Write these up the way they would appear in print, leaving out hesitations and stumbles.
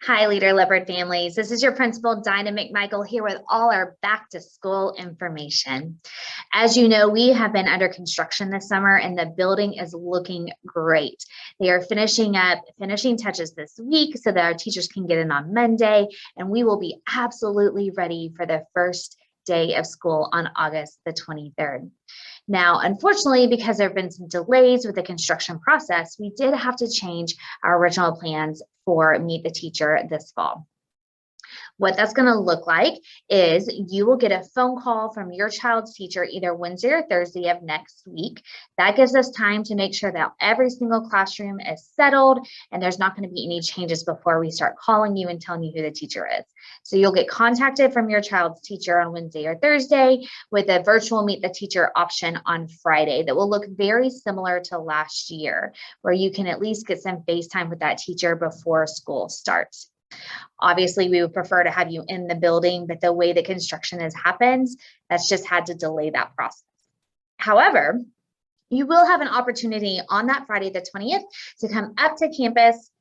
Hi, Leader Leopard families. This is your principal, Dinah McMichael, here with all our back to school information. As you know, we have been under construction this summer and the building is looking great. They are finishing touches this week so that our teachers can get in on Monday, and we will be absolutely ready for the first day of school on August the 23rd. Now, unfortunately, because there have been some delays with the construction process, we did have to change our original plans for Meet the Teacher this fall. What that's going to look like is you will get a phone call from your child's teacher either Wednesday or Thursday of next week. That gives us time to make sure that every single classroom is settled and there's not going to be any changes before we start calling you and telling you who the teacher is. So you'll get contacted from your child's teacher on Wednesday or Thursday with a virtual Meet the Teacher option on Friday that will look very similar to last year, where you can at least get some FaceTime with that teacher before school starts. Obviously, we would prefer to have you in the building, but the way the construction has happened, that's just had to delay that process. However, you will have an opportunity on that Friday, the 20th, to come up to campus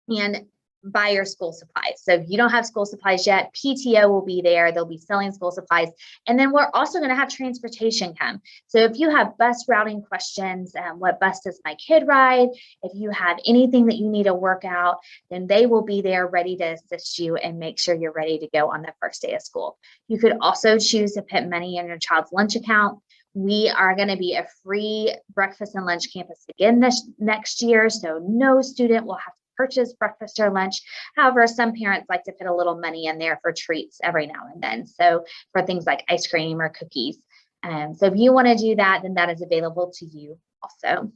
and buy your school supplies. So if you don't have school supplies yet, PTO will be there. They'll be selling school supplies. And then we're also going to have transportation come. So if you have bus routing questions, what bus does my kid ride? If you have anything that you need to work out, then they will be there ready to assist you and make sure you're ready to go on the first day of school. You could also choose to put money in your child's lunch account. We are going to be a free breakfast and lunch campus again this next year. So no student will have to purchase breakfast or lunch. However, some parents like to put a little money in there for treats every now and then. So for things like ice cream or cookies. So if you want to do that, then that is available to you also.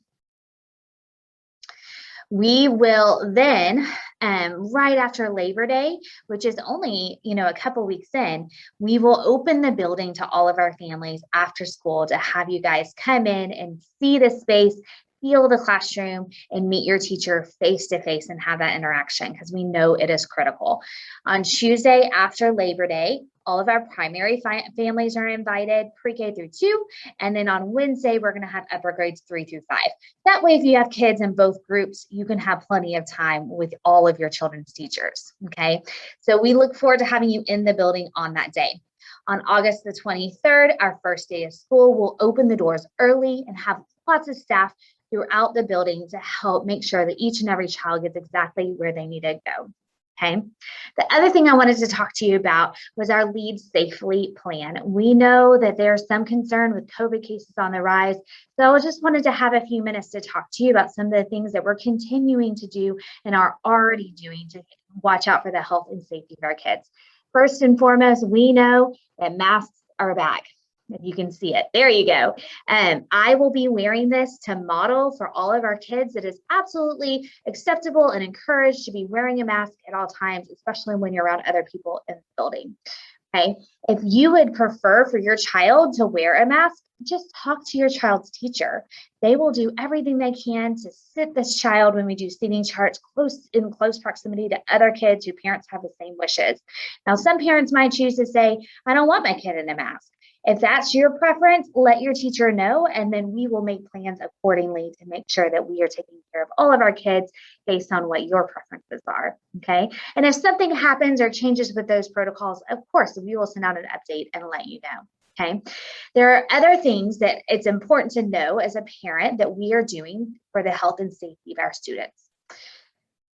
We will then, right after Labor Day, which is only, a couple weeks in, we will open the building to all of our families after school to have you guys come in and see the space, feel the classroom, and meet your teacher face to face and have that interaction, because we know it is critical. On Tuesday after Labor Day, all of our primary families are invited, pre-K through 2. And then on Wednesday, we're going to have upper grades 3 through 5. That way, if you have kids in both groups, you can have plenty of time with all of your children's teachers. Okay. So we look forward to having you in the building on that day. On August the 23rd, our first day of school, we'll open the doors early and have lots of staff throughout the building to help make sure that each and every child gets exactly where they need to go. Okay. The other thing I wanted to talk to you about was our Lead Safely plan. We know that there's some concern with COVID cases on the rise. So I just wanted to have a few minutes to talk to you about some of the things that we're continuing to do and are already doing to watch out for the health and safety of our kids. First and foremost, we know that masks are back. If you can see it, there you go. I will be wearing this to model for all of our kids. It is absolutely acceptable and encouraged to be wearing a mask at all times, especially when you're around other people in the building. Okay. If you would prefer for your child to wear a mask, just talk to your child's teacher. They will do everything they can to sit this child when we do seating charts in close proximity to other kids whose parents have the same wishes. Now, some parents might choose to say, I don't want my kid in a mask. If that's your preference, let your teacher know, and then we will make plans accordingly to make sure that we are taking care of all of our kids based on what your preferences are, okay? And if something happens or changes with those protocols, of course, we will send out an update and let you know, okay? There are other things that it's important to know as a parent that we are doing for the health and safety of our students.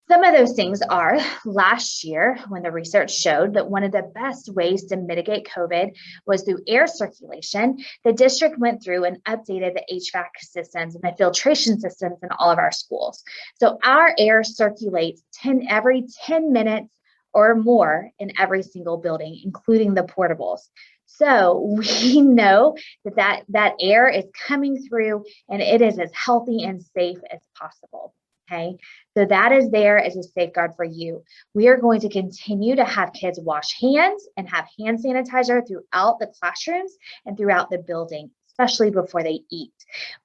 Some of those things are last year when the research showed that one of the best ways to mitigate COVID was through air circulation. The district went through and updated the HVAC systems and the filtration systems in all of our schools. So our air circulates every 10 minutes or more in every single building, including the portables. So we know that air is coming through and it is as healthy and safe as possible. Okay, so that is there as a safeguard for you. We are going to continue to have kids wash hands and have hand sanitizer throughout the classrooms and throughout the building, especially before they eat.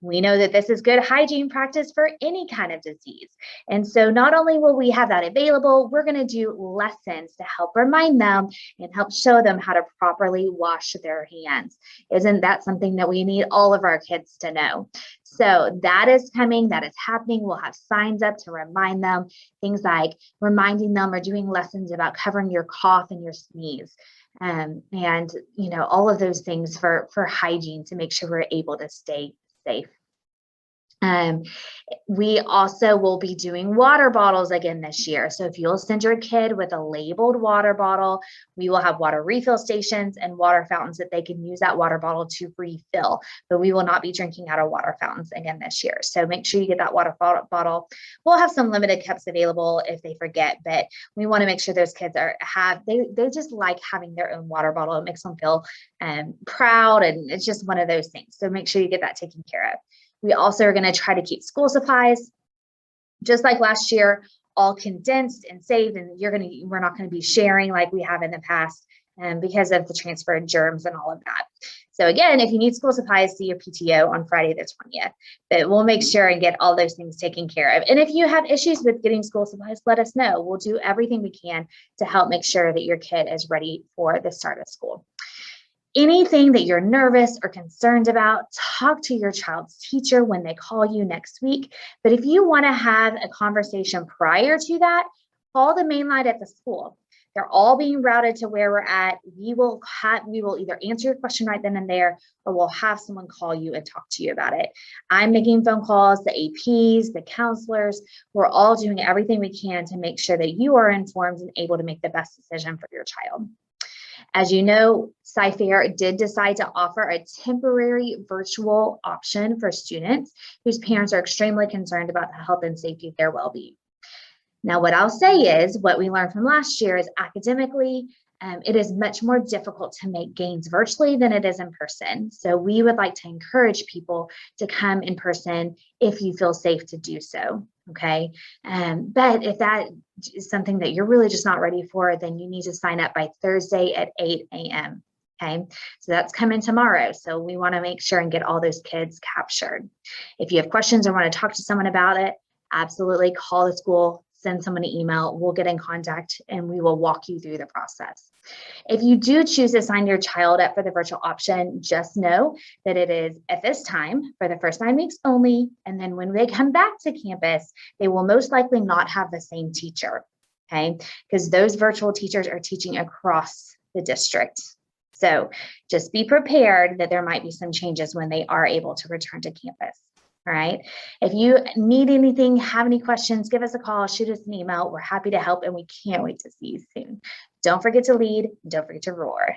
We know that this is good hygiene practice for any kind of disease. And so not only will we have that available, we're going to do lessons to help remind them and help show them how to properly wash their hands. Isn't that something that we need all of our kids to know? So that is coming, that is happening. We'll have signs up to remind them, things like reminding them or doing lessons about covering your cough and your sneeze. And all of those things for hygiene to make sure we're able to stay safe. We also will be doing water bottles again this year. So if you'll send your kid with a labeled water bottle, we will have water refill stations and water fountains that they can use that water bottle to refill, but we will not be drinking out of water fountains again this year. So make sure you get that water bottle. We'll have some limited cups available if they forget, but we want to make sure those kids they just like having their own water bottle. It makes them feel proud, and it's just one of those things. So make sure you get that taken care of. We also are going to try to keep school supplies, just like last year, all condensed and saved, and we're not going to be sharing like we have in the past, because of the transfer of germs and all of that. So again, if you need school supplies, see your PTO on Friday the 20th, but we'll make sure and get all those things taken care of. And if you have issues with getting school supplies, let us know. We'll do everything we can to help make sure that your kid is ready for the start of school. Anything that you're nervous or concerned about, talk to your child's teacher when they call you next week. But if you want to have a conversation prior to that, call the main line at the school. They're all being routed to where we're at. We will either answer your question right then and there, or we'll have someone call you and talk to you about it. I'm making phone calls, the APs, the counselors, we're all doing everything we can to make sure that you are informed and able to make the best decision for your child. As you know, Cy-Fair did decide to offer a temporary virtual option for students whose parents are extremely concerned about the health and safety of their well-being. Now, what I'll say is what we learned from last year is academically, it is much more difficult to make gains virtually than it is in person. So we would like to encourage people to come in person if you feel safe to do so. Okay. But if that is something that you're really just not ready for, then you need to sign up by Thursday at 8 a.m. Okay. So that's coming tomorrow. So we want to make sure and get all those kids captured. If you have questions or want to talk to someone about it, absolutely call the school, send someone an email, we'll get in contact and we will walk you through the process. If you do choose to sign your child up for the virtual option, just know that it is at this time for the first 9 weeks only. And then when they come back to campus, they will most likely not have the same teacher, okay? Because those virtual teachers are teaching across the district. So just be prepared that there might be some changes when they are able to return to campus. All right. If you need anything, have any questions, give us a call, shoot us an email. We're happy to help and we can't wait to see you soon. Don't forget to lead. Don't forget to roar.